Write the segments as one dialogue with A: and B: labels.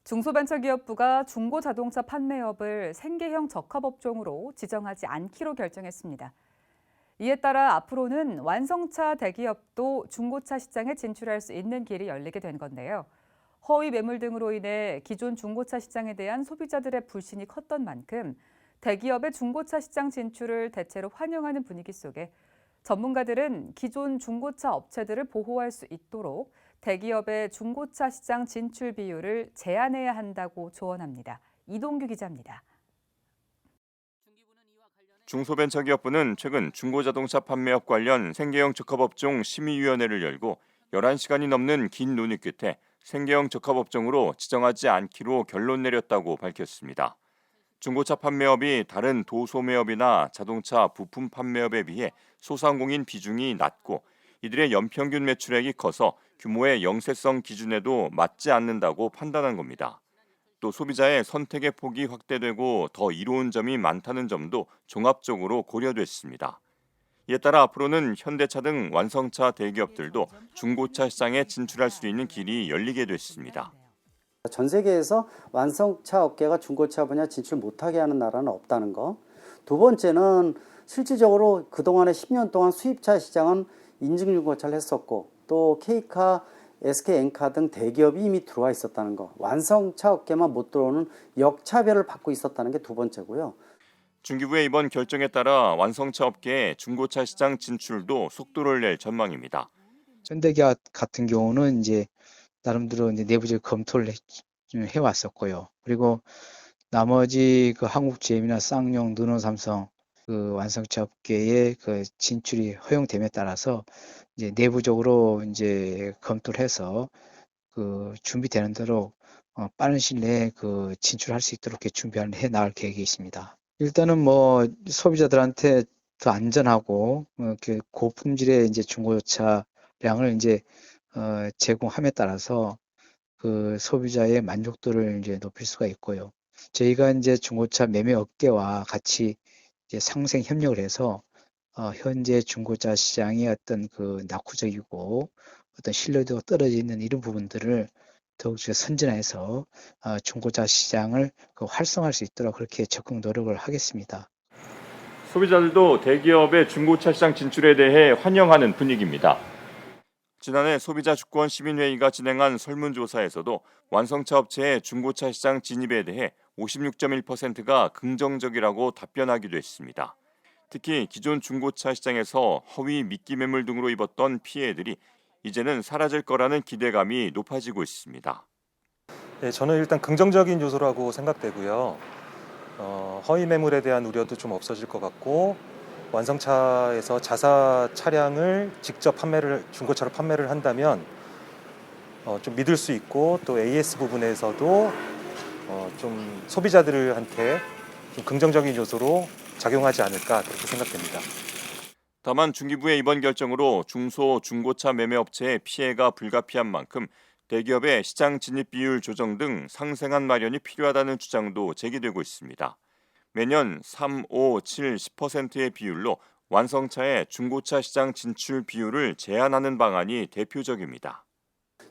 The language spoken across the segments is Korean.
A: 중소벤처기업부가 중고자동차 판매업을 생계형 적합업종으로 지정하지 않기로 결정했습니다. 이에 따라 앞으로는 완성차 대기업도 중고차 시장에 진출할 수 있는 길이 열리게 된 건데요. 허위 매물 등으로 인해 기존 중고차 시장에 대한 소비자들의 불신이 컸던 만큼 대기업의 중고차 시장 진출을 대체로 환영하는 분위기 속에 전문가들은 기존 중고차 업체들을 보호할 수 있도록 대기업의 중고차 시장 진출 비율을 제한해야 한다고 조언합니다. 이동규 기자입니다.
B: 중소벤처기업부는 최근 중고자동차 판매업 관련 생계형 적합업종 심의위원회를 열고 11시간이 넘는 긴 논의 끝에 생계형 적합업종으로 지정하지 않기로 결론 내렸다고 밝혔습니다. 중고차 판매업이 다른 도소매업이나 자동차 부품 판매업에 비해 소상공인 비중이 낮고 이들의 연평균 매출액이 커서 규모의 영세성 기준에도 맞지 않는다고 판단한 겁니다. 또 소비자의 선택의 폭이 확대되고 더 이로운 점이 많다는 점도 종합적으로 고려됐습니다. 이에 따라 앞으로는 현대차 등 완성차 대기업들도 중고차 시장에 진출할 수 있는 길이 열리게 됐습니다.
C: 전 세계에서 완성차 업계가 중고차 분야 진출 못하게 하는 나라는 없다는 거. 두 번째는 실질적으로 그동안에 10년 동안 수입차 시장은 인증중고차를 했었고 또 K카, SK엔카 등 대기업이 이미 들어와 있었다는 거. 완성차 업계만 못 들어오는 역차별을 받고 있었다는 게 두 번째고요.
B: 중기부의 이번 결정에 따라 완성차 업계의 중고차 시장 진출도 속도를 낼 전망입니다.
D: 현대기아 같은 경우는 이제 나름대로 이제 내부적 검토를 해왔었고요. 그리고 나머지 그 한국GM이나 쌍용, 르노삼성 그 완성차 업계의 그 진출이 허용됨에 따라서 이제 내부적으로 이제 검토를 해서 그 준비되는 대로 빠른 시일 내에 그 진출할 수 있도록 이렇게 준비해 나갈 계획이 있습니다. 일단은 뭐 소비자들한테 더 안전하고 그 고품질의 이제 중고차량을 이제 제공함에 따라서 그 소비자의 만족도를 이제 높일 수가 있고요. 저희가 이제 중고차 매매 업계와 같이 이제 상생 협력을 해서 현재 중고차 시장의 어떤 그 낙후적이고 어떤 신뢰도가 떨어져 있는 이런 부분들을 더욱 선진화해서 중고차 시장을 활성화할 수 있도록 그렇게 적극 노력을 하겠습니다.
B: 소비자들도 대기업의 중고차 시장 진출에 대해 환영하는 분위기입니다. 지난해 소비자주권시민회의가 진행한 설문조사에서도 완성차 업체의 중고차 시장 진입에 대해 56.1%가 긍정적이라고 답변하기도 했습니다. 특히 기존 중고차 시장에서 허위 미끼 매물 등으로 입었던 피해들이 이제는 사라질 거라는 기대감이 높아지고 있습니다.
E: 네, 저는 일단 긍정적인 요소라고 생각되고요. 허위 매물에 대한 우려도 좀 없어질 것 같고 완성차에서 자사 차량을 직접 중고차로 판매를 한다면 좀 믿을 수 있고 또 AS 부분에서도 좀 소비자들한테 좀 긍정적인 요소로 작용하지 않을까 그렇게 생각됩니다.
B: 다만 중기부의 이번 결정으로 중소, 중고차 매매업체의 피해가 불가피한 만큼 대기업의 시장 진입 비율 조정 등 상생안 마련이 필요하다는 주장도 제기되고 있습니다. 매년 3, 5, 7, 10%의 비율로 완성차의 중고차 시장 진출 비율을 제한하는 방안이 대표적입니다.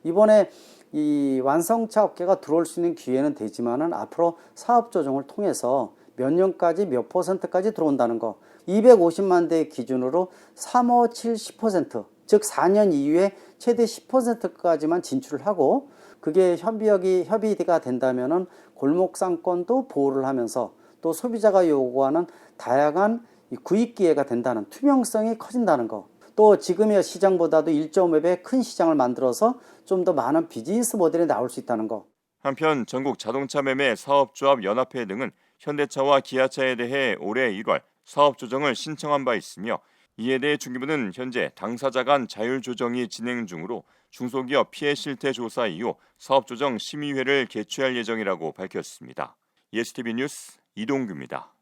C: 이번에 이 완성차 업계가 들어올 수 있는 기회는 되지만은 앞으로 사업 조정을 통해서 몇 년까지 몇 %까지 들어온다는 거. 250만 대 기준으로 3, 5, 7, 10%, 즉 4년 이후에 최대 10%까지만 진출을 하고 그게 협의가 된다면은 골목상권도 보호를 하면서 또 소비자가 요구하는 다양한 구입 기회가 된다는 투명성이 커진다는 거. 또 지금의 시장보다도 1.5배 큰 시장을 만들어서 좀 더 많은 비즈니스 모델이 나올 수 있다는 거.
B: 한편 전국 자동차 매매 사업조합 연합회 등은 현대차와 기아차에 대해 올해 1월 사업 조정을 신청한 바 있으며 이에 대해 중기부는 현재 당사자 간 자율 조정이 진행 중으로 중소기업 피해 실태 조사 이후 사업 조정 심의회를 개최할 예정이라고 밝혔습니다. ESTV 뉴스 이동규입니다.